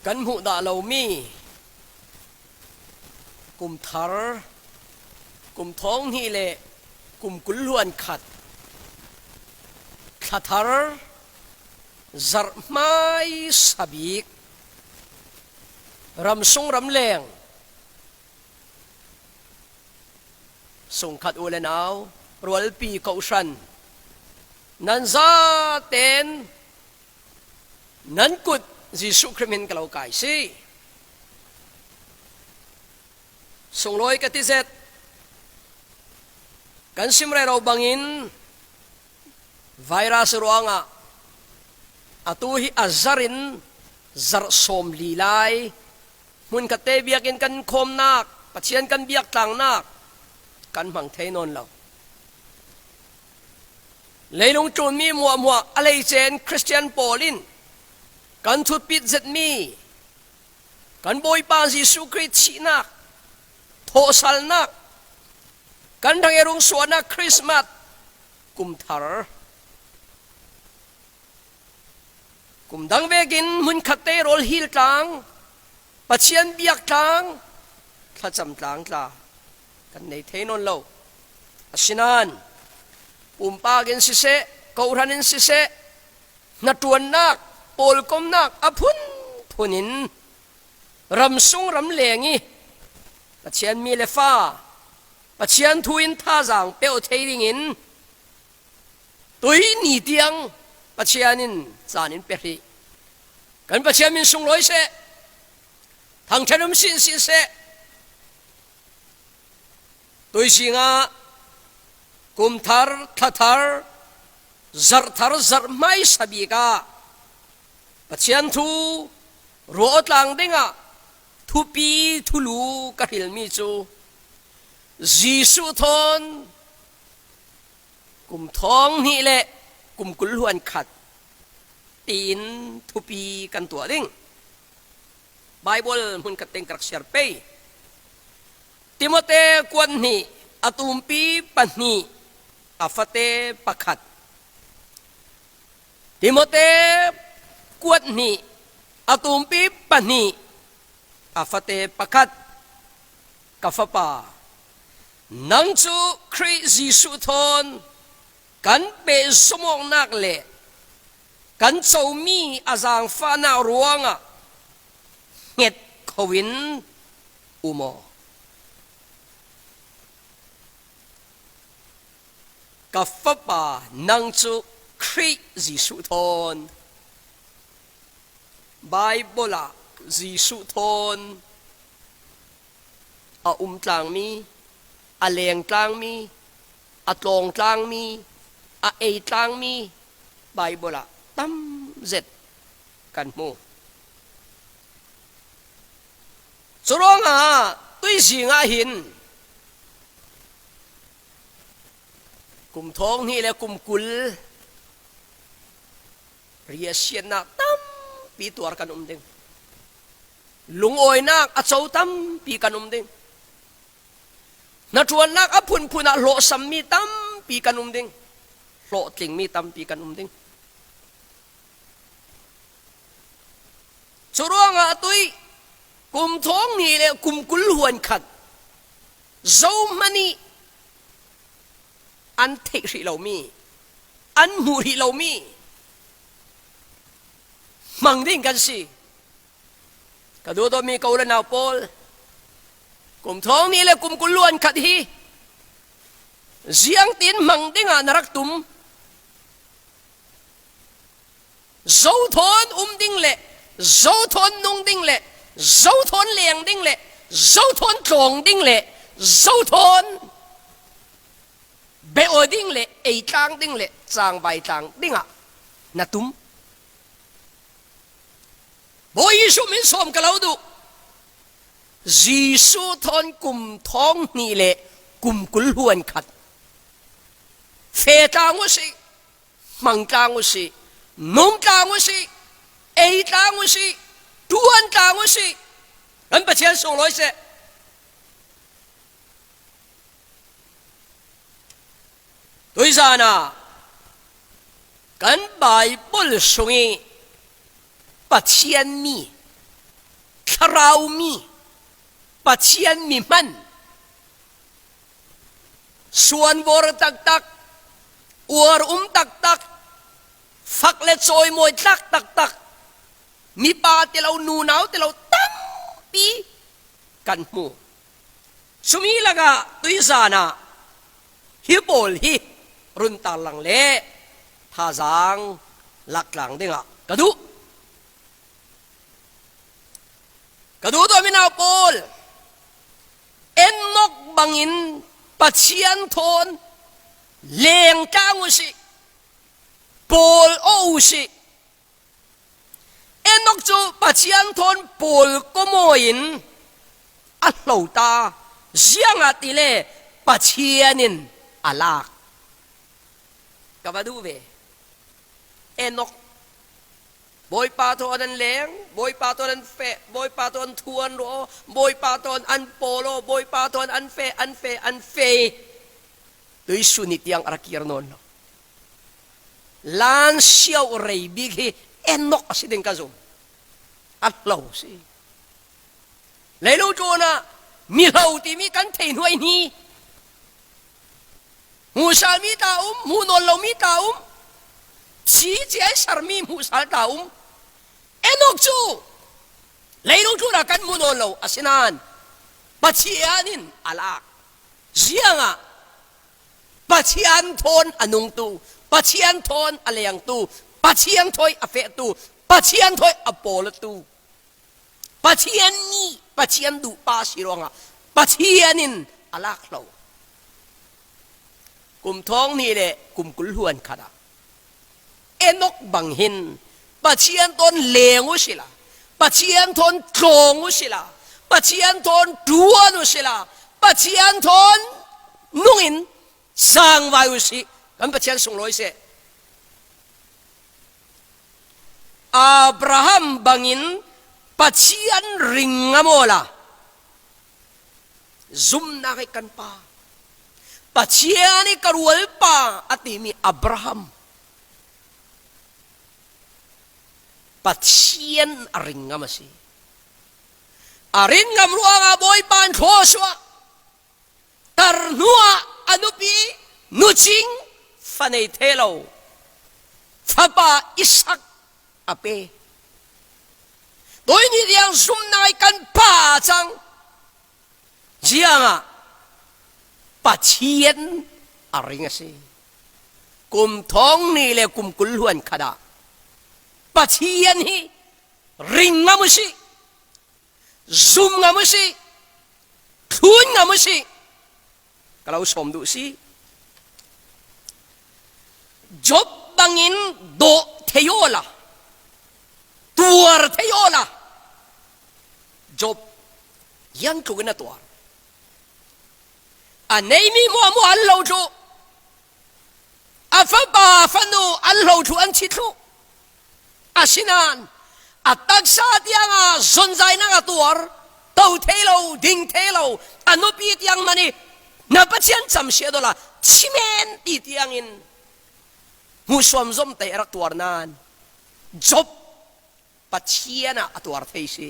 กันหูด่าเรามีกุมทาร์กุมท้องนี่แหละกุมกุลล้วนขัดขัดทาร์จัดไม่สบิกรำทรงรำแรงส่งขัดอุเลนเอารวลปีเกาชันนันซาเตนนันกุดจิสุคริมินกล่าวไก่สิส่งลอยกติเซตกันซิมเรเราบังอินไวรัสรัวงะอตุฮิอัจารินจารสมลีไลมุนกเตเบียกินกันคมนักปัจเจียนกันเบียกต่างนักกันบังเทนนเราเลยลงจูนมีมัวอะไรเจนคริสเตียนโปลินกันทุบปิดเจ็ดมีกันบอยปานยิสุคริสต์นักโทสัลนักกันทางเอรุงสวนนักคริสต์มาสกุมทาร์กุมดังเวกินมุนขัดเตโรลฮิลตังปัจเจียนเบียกตังถ้าจำตังตากันในเทนนเราสินันปากินสิเสกอรันินสิเสนัดวนนักปอลกมนักอพุนพุนินรำซุงรำเลงีปัจเจียนมีเลฟ้าปัจเจียนทุอินท่าจังเปลเทดิงินตุยนีเตียงปัจเจียนินจานินเปรีกันปัจเจียนมินซุงลอยเสทางเชนุมสินสิเสตุยสิงากุมทาร์ทัทาร์จัรทาร์จัรไม่สบิกาปัจเจียนทูรวดลังดิงะทุปีทุลูกะฮิลมิจูจีสุทอนกุมท้องนี่แหละกุมกุลล้วนขัดตีนทุปีกันตัวดิ้งไบเบิลมันกัดเต็งกระเสียร์เปย์ติโมเตกวนนี่อตุมปีปันนี่อาฟเตปักขัดติโมเตกวนนี่อตุมปีปันนี่อาฟเตปักขัดกาฟปานังจูคริจิสุทอนกันเปสมองนักเละกันเจ้ามีอาจารย์ฟ้าหน้ารวงอ่ะเห็ดขวินอุโมกับฟ้าป่านังจูคริจิสุทอนไบเบิลจิสุทอนอาตางมีอาเลงตางมีอาตองตางมีอาเอตางมีไบเบิลตั้มเจ็ดกันมูสุรองอ่ะตุยสิงาหินกุมท้องนี่แหละกุมกุลเรียเชียนนักตั้มปีตัวกันเด้งลุงโอยนักอาเจ้าตั้มปีกันเด้งนัดชวนนักอพุนพุนโลสัมมีตั้มปีกันเด้งโลติงมีตั้มปีกันเด้งสุรองอ่ะตุยกุมท้องนี่แหละกุมกุลหวนขัดเจ้ามันนี่อันเทกเรามีอันมูรีเรามีมังดิ้งกันสิกระดูตัวมีเกาลนาวปอลกุมท้องนี่แหละกุมกุลล้วนขัดฮีเสียงตีนมังดิ้งอ่ะนรักตุมเจ้าทอนดิ้งเละเจ้าทอนนุ่งดิ้งเละเจ้าทอนเลียงดิ้งเละเจ้าทอนตรงดิ้งเละเจ้าทอนเบอดิ้งเละไอจางดิ้งเละจางใบจางดิ้งอ่ะนัตุมบอยสุมินสมกล่าวดูจีสุทอนกุมท้องนี่เละกุมกุลหวนขัดเฟจางวสิมังจางวสินุ่งจางวสิไอจางวสิทวนจางวสิอันประเทศส่งร้อยเสด้วยซานะกันไบเบิลส่งปัจเจียนมี ราวมีปัจเจียนมีมันส่วนวรตักตักอวรตักตักฟักเล็ดซอยมวยตักตักตักมีปลาที่เรานูนาวที่เราตั้งปีกันมูสุมีละกะตุยซานะฮิโปลฮิรุนตาลังเล่ทาซังลักหลังดิงะกระดูตัวมินาโปลเอ็นนกบังอินปัจเจียนโทนเลงจ้างอุสิโปลโออุสิเอ็นนกจูปัจเจียนโทนโปลก็โมยินอัลโลตาเจียงอัติเลปัจเจียนินอาลากกับดูเวเอ็นนกบอยปาตัวนั้นเลงบอยปาตัวนั้นเฟบอยปาตัวนั้นทวนโรบอยปาตัวนั้นอันโปโลบอยปาตัวนั้นอันเฟตัวสุนิตยังอากิรนนลานเชียวเรย์บิกเอ็นนกสิเดงกาซุมอัลลอฮ์สิเลยรู้จัวนะมีเหล่าที่มีกันเทนไว้นี้มูซามีตามูนนเรามีตาชี้เจ้าสามีมูซาตาเอ็นนกจูเลยรู้จัวนะกันมูนนเราอาศินันปัจเจียนินอาลากเจียงะปัจเจียนทนอนุงตูปัจเจียนทนอะไรอย่างตูปัจเจียนถอยอเฟตูปัจเจียนถอยอโปลตูปัจเจียนนี้ปัจเจียนดูปาสิรองะปัจเจียนินอาลากเรากลุ่มท้องนี่แหละกลุ่มกุลหวนขนาดเอ็นกบังหินปัจเจียนตนเลงอุสิละปัจเจียนทนโกงอุสิละปัจเจียนทนดัวนุสิละปัจเจียนทนนุ่งินสร้างไว้อุสิกันปัจเจียนส่งลอยเสอับราฮัมบังอินปัจเจียนริงงโมลาซุมนักกันปาปัจเจียนกรวลปาอติมีอับราฮัมปัจเจียนริงงามสิอาริงงามรัวงาบอยปานโคสวะตรนัวอนุปีนุจิงฟันเอเทโลฟาปาอิสักอเปโดยนี้เดียงซุมนายกันป่าจังเจียงอ่ะปัจเจียนอะไรเงี้ยสิกลุ่มท้องนี่เลยกลุ่มกุลหวนขดาปัจเจียนฮีริงงามุสิซุมงามุสิทุนงามุสิก็เราสมดูสิจบบังอินโดเทโยลาตัวเทโยลาจบยังถูกนะตัวอันนี้มีมัวอัลลอฮ์จูอัฟบาฟันูอัลลอฮ์จูอันชิตุอาศินันอัตตักซาที่ยังสนใจนักตัวเต้าเทโลดิงเทโลอนุปีที่ยังมันนี่นับเชียนจำเสียดละชิเมนที่ยังอินมุสลิมจอมเตะรักตัวนั้นจบปัจเจียนะตัวเทสิ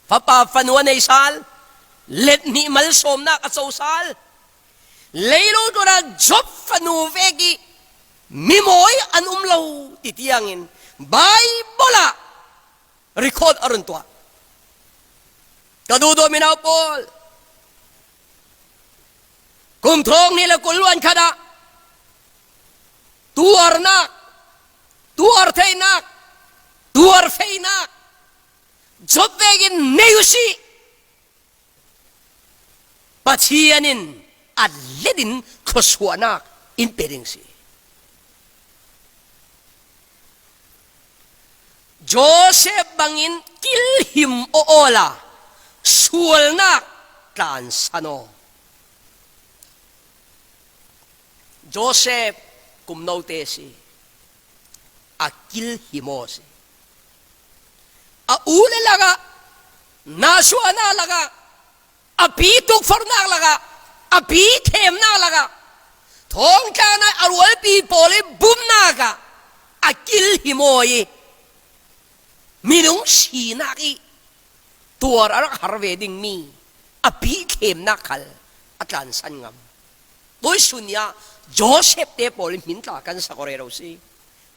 ฟ้าป่าฟันวันในซาลเล็ดนี่มัลสมนักอัศวซาลเลยรู้ตัวนั้นจบฟันูเวกีมิโมยอันเลาติดยังอินไบเบิลอะรีคอร์ดอรุณตัวกระดูตัวมินาโปลกุมทองนี่แหละกุลวันขดาตัวนักตัวเทนักตัวเฟนักจบเวกินเนยุสิปัจเจียนินอัลเลดินครสวานักอินเปริงสิโจเซฟบังอินกิลหิมโอโอลาสวลนักตานสโนโจเซฟกุมโนเตสิอากิลหิโมสิอาอูเลลากะนาชัวนาลากะอาปีตุกฟอร์นาลากะอาปีเทมนาลากะท้องจานาอรวยปีโปเลบุมนากะอากิลหิโมย มีนุ่งสีนักอีตัวรักฮาร์เวดิงมีอภิเข้มนักขัลอัตลันสันงามโดยสุญญาโจเซฟเตปอลิมินตากันสักเรื่องเราสิ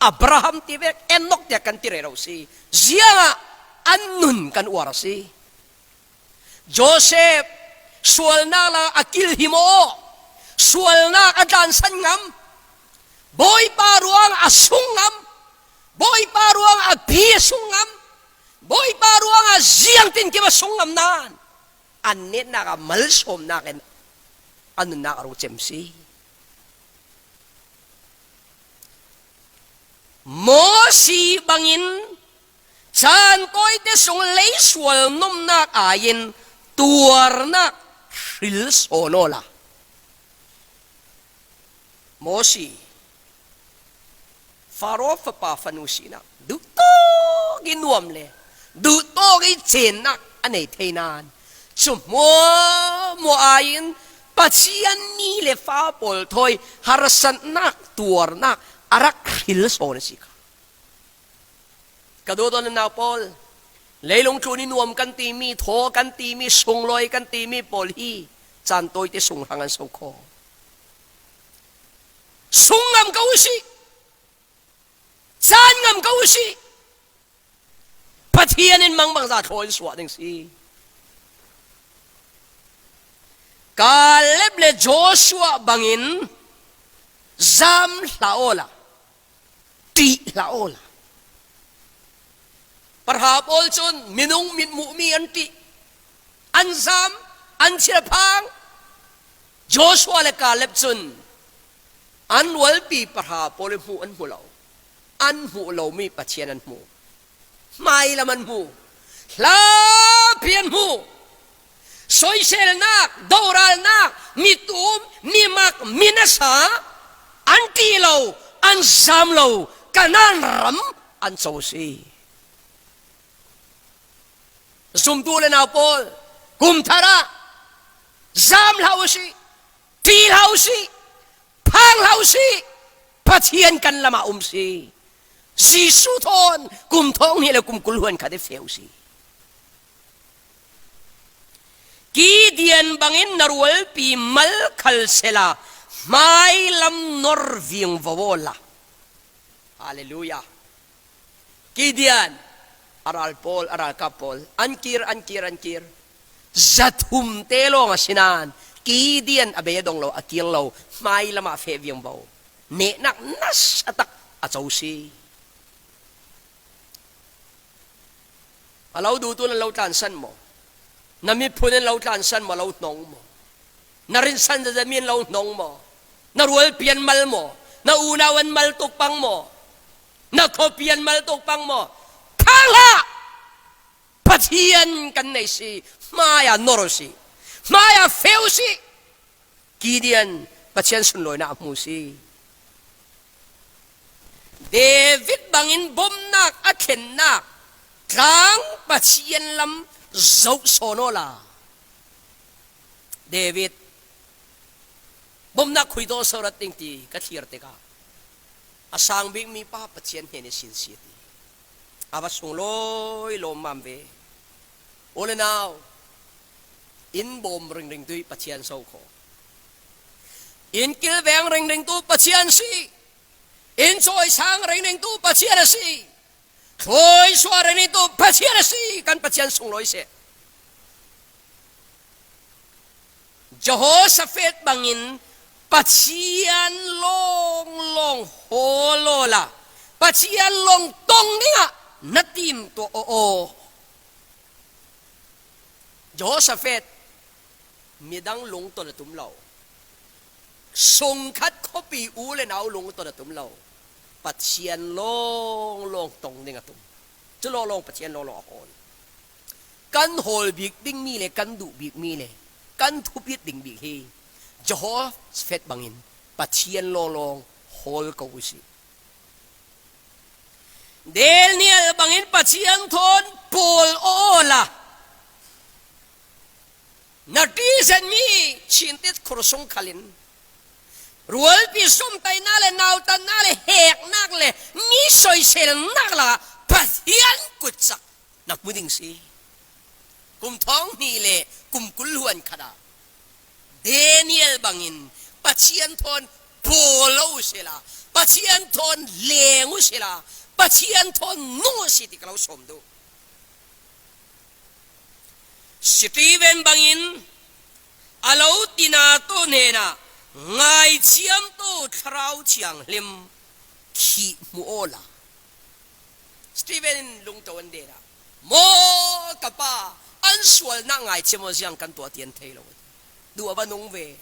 อับราฮัมที่เวกเอ็นนกเดียกันที่เราสิเจียงอันนุนกันวาร์สิโจเซฟส่วนนักละอักิลฮิโมส่วนนักอัตลันสันงามบอยปารุงอาสุงงามบอยปารุงอาพีสุงงามบอยปารุงอาเจียงตินกิบสุงงามนานอันนี้นักมัลสมนักอันนั้นนักรู้เจมซีโมสีบังอินฉันก็ได้ส่งเลสวลนุ่มนักอายินตัวนักฮิลโซโนล่ะโมสีฟาโรฟปาฟานุสีนักดูโตกินนวมเลยดูโตกิเจนนักอันไหนเทนานจุ่มมัวอายินปัจจัยนี้เลฟ้าปลทอยฮารสันนักตัวนักอารักฮิลโซนสิค่ะกระโดดตอนนั้นปอลเลยลงจูนี่นวมกันตีมีโถกันตีมีส่งลอยกันตีมีปอลฮีจานตัวที่ส่งทางอันสุขส่งงามเก้าสิจานงามเก้าสิพัทยานินมังจะโถยสวัสดิ์สิกาเล็บเลโจชัวบังอินจามลาโอลาตีลาโอลาปะหาบอลจนมินุงมิดมุมีอันตีอันจามอันเชื่อพังโจชัวเลกาเล็บจนอันวัลปีปะหาบอลหูอันหูเรามีปัจเจนันหูไม่ละมันหูลาเพียนหูสอยเซลนักดาวรัลนักมีตูมมีมักมีนัสาอันตีเราอันจามเรากันนั่นรำอันโซซีซุ่มตัวเลนาปอลกุมทาระจามเฮาซีตีเฮาซีพังเฮาซีพัทยันกันละมาซีสีสุทอนกุมท้องนี่แหละกุมกุลหวนขัดเฟลซีกีเดียนบังอินนรวลปีมัลคัลเซลาไม่ลำนอร์วิงวอลาฮาเลลูยากีเดียนอารัลปอลอารัลคาปอลอันคีร์จัดหุมเตโลงสินานกีเดียนอเบยดงเราอากิลเราไม่ละมาเฟวิงวอเนนักนัสตักอาเจ้าซีเราดูตัวนั้นเราทานสันโมนามีพูนเราทานสันมาเราหนองโมนารินสันจะมีเราหนองโมนารวยเปลี่ยนมัลโมนาอูนาวันมัลตกปังโมนาโคเปลี่ยนมัลตกปังโมทั้งละพัทยันกันในสิมายานอรสิมายาเฟลสิกีเดียนพัทยันสุนลอยนามูสิเดวิดบังอินบอมนักอัเข็นนักครั้งปัจจัยลำเจ้าโซโนลาเดวิดบ่มนักคุยโตสระติงตีกัทยร์เตกาอาสังบิกมีป้าปัจจัยเห็นสินสีตีอาบัสงลอยลมมัมเวโอเลนาวอินบ่มริงตุยปัจจัยโซโคอินกิลแวงริงตุปัจจัยสีอินซอยช้างริงตุปัจจัยสีถอยสวาริตุปัจจัยสีกันปัจจัยส่งลอยเสจโฮสเฟตบังอินปัจจัยลงโฮโลลาปัจจัยลงตรงนี้อะนัดทีมตัวโอจโฮสเฟตมีดังลงตัวละตุ่มเราส่งคัดข้อปีอูเลยนะลงตัวละตุ่มเราปัจจัยลงตรงนี้อะตุ่มจะลงปัจจัยลงโฮลกันโฮลบิกดิ้งมีเลยกันดุบิกมีเลยกันทุบยิดดิ่งบิกเฮจโฮสเฟตบังอินปัจจัยลงโฮลก็อุสิเดลเนียลบังอินปัจจัยทนโพลโอลานาทีเซนมีชินติดครุสงขลินรัวปีสมไตน่าเลยนาวตันน่าเลยแหกนักเลยมีสอยเซลนักละ Pathianกุจักนักมุดิงสิกุมท้องนี่แหละกุมกุลวนขนาดDaniel bangin Pathian Thu polo sila Pathian Thu lengu sila Pathian Thu nungo siti kalau somdo Stephen bangin alaw tinato hnenah ngai chiam to thrau chiang lim khi muola Stephen lung to andera mo kapa an sual na ngai chiam siang kan to tian thelo dua banung ve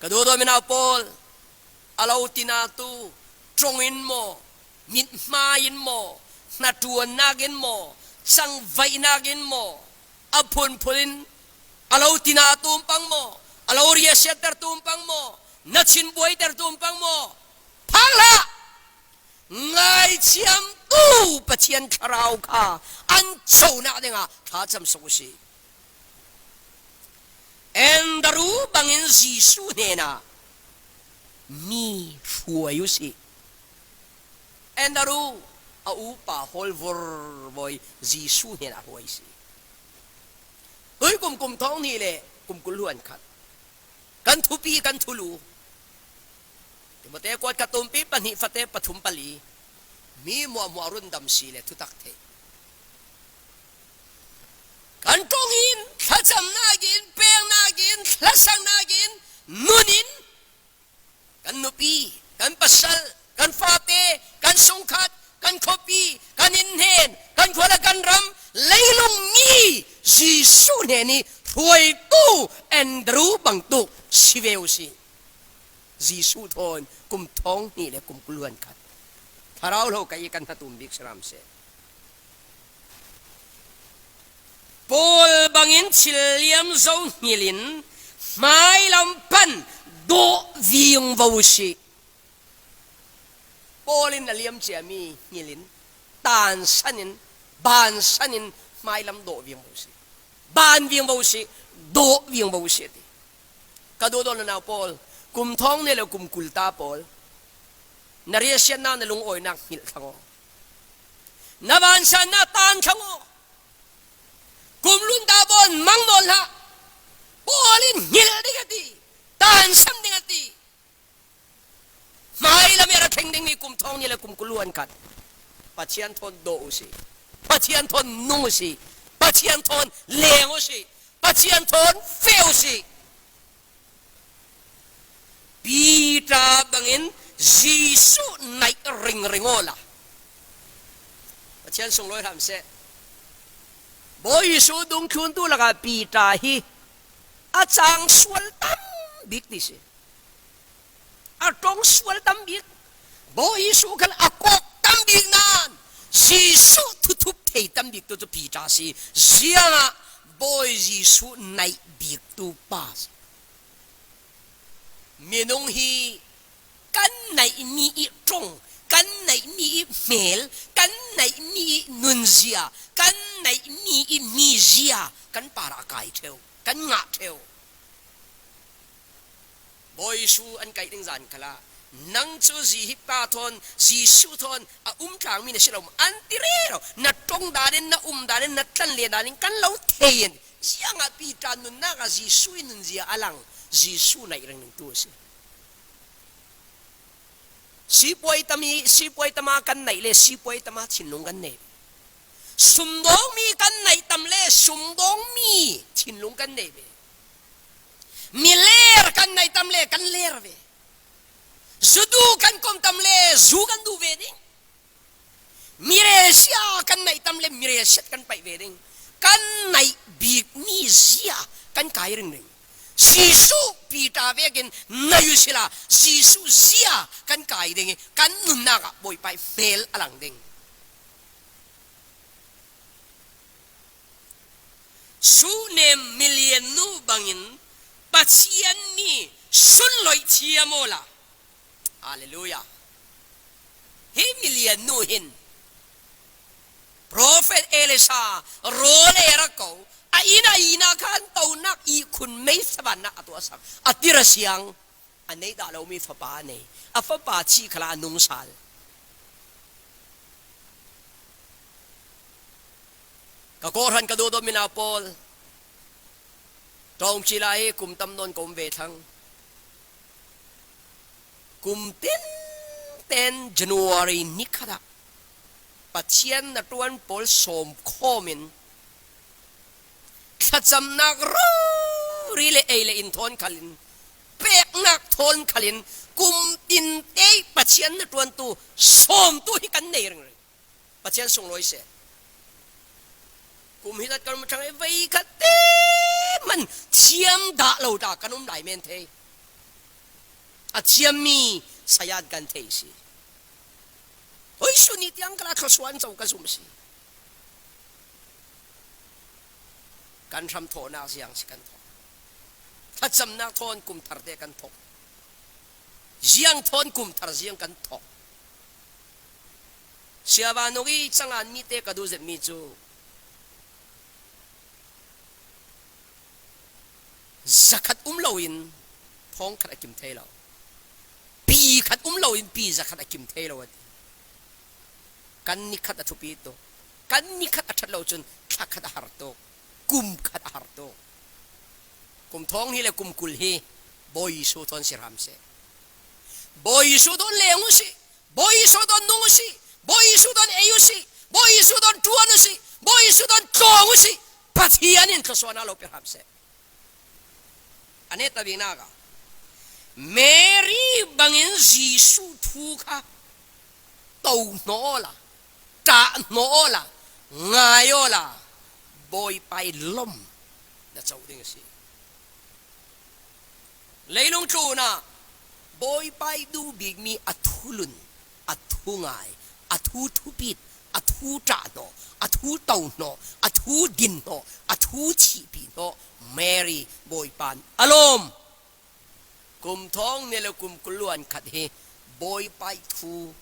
kadodo mina pol alaw tinatu trongin mo mit main mo natuan nagin mo sang vai nagin mo apun pulin alaw tinatumpang mo alaw riyaset tertumpang mo natsin buhay tertumpang mo thlah ngai chiam tu Pathian kharau ka an chau na denga thacham sosi endaru bangin Jesuh hnenah mi shuayusi endaru aupa holvor boy Jesuh hnenah huaysi oi kum thong ni le kum kulhuan khat kan thupi kan thulu timate kwat katumpi panhi fate pathum pali mi mo arun dam si le thutak the kan tongin thacham nagin peng nagin thlasang nagin nunin kan nupi kan pasal kan fate kan sungkhat kan kopi kan inhen kan khola kan ram leilong ni Jesuh hnenah huay tu endaru bang tu siveusi Jesuh Thawn kum thong ni le kum kulwan khat tharau lo kai kan tatumbik sram se Pol bangin chiliam zo ngilin mai lampan do viung vausi Polin naliam chiami ngilin tan sanin ban sanin mai lam do viung vausi ban viung vausi do viung vausi ti kadodo na Paul kum thong ne lo kum kulta Paul nariasian na nalung oy nak hil thango naban san na tan thango kum lun da bon mang non la Paulin hil digati tan sam digati mai lam era theng ding ni kum thong ni le kum kuluan kat Pathian Thu do usi Pathian Thu nung usi Pathian Thu leng usi Pathian Thu feu usi Pita bangin Jesuh nai ringola Pathian Sunloih ham se boy Jesuh dung chun tu laka pita hi achang swal tam bik ni se atong swal tam bik boy Jesuh kan akok tam bik nan Jesuh tutup thei tam bik tu pita si zianga boy Jesuh nai bik tu pas minung hi kan nai ni I trong kan nai ni I mel kan nai ni I nunzia kan nai ni I mizia kan para kai theo kan nga theo boy Jesuh an kai ding zan kala nang chu ji hipa thon Jesuh Thawn a tlang mi na silom antirero na tong darin na darin na tlan le darin kan lo thein siang a pita nun na ka Jesuh nunzia alang Jesuh nai rang ning tu si sipoy tama kan nai le sipoy tama chinlong kan ne sumdong mi kan nai tam le sumdong mi chinlong kan ne be miler kan nai tam le kan ler ve zudu kan kom tam le zu kan du ve ding miresia kan nai tam le miresia kan pai ve ding kan nai big mi zia kan kai ring ring Jesuh pita vegin nayu sila Jesuh zia kan kai ding kan nunaka boy pai fail alang ding su ne million nu bangin Pathian ni Sunloih chiamola hallelujah he million nu hin prophet Elisa role erako ina kan tau nak I kun may saban na ato asak atira siyang anay dalaw mi fapa ne afapa chi kala nung sal ก็โกรันกระดูดมินาปอลตรงชีลากุมตำนนกุมเวทังกุมเต้นจันวารีนิคดาปัจเจียนนัตวันปอลสมโคมินขัดจำนักรู้รีเลอินทอนขลินเป็กนักทอนขลินกุมอินเตปัจเจียนนัตวันตัวสมตัวให้กันเนรเลยปัจเจียนส่งลอยเสกุมฮิตกันมาทางไอ้ไว้กัดเต้มันเทียมด่าเราด่ากันไหลเมนเทอาเทียมมีสายากันเทสิโอ้ยสุนิตยังกระทำสวนเจ้ากระซุ่มสิการทำโทนาเสียงสิกันทอถ้าจำนักทอนกุมทาร์เดกันทอเสียงทอนกุมทาร์เสียงกันทอเสียบานุกีจังอันมีเตกระดูเจ็บมีจูzakat lawin thong khat akim thelo pi khat lawin pi zakat akim thelo kan ni khat athupi to kan ni khat athat lo chun khat har to kum khat har to kum thong hi le kum kul hi boy su thon siram se boy su don lengu si boy su don nungu si boy su don ayu si boy su don tuanu si boy su don tongu si pathian in thosona lo perham se netabikmi Mary bangin Jesuh Thawn tau nola ta nola ngayola boy pai lom na chau ding si leilong chu na boy pai du bigmi athulun athungai athu thupit athu ta no athu tau no athu din no athu chi pi no Mary boy pan alom kum thong nele kum kuluan khat he boy pai thu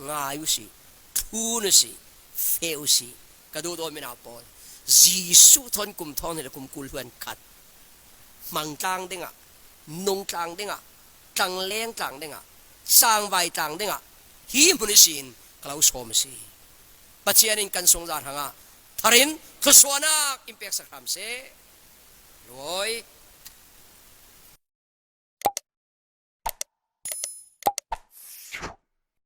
ngayu si thu nu si feu si kadu do mina pon Jesuh Thawn kum thong nele kum kuluan khat mang tang denga nong tang denga tang leng tang denga sang vai tang denga hi munisin kalau som si pachianin kan song jar hanga tharin thuswana impact sakram se Loi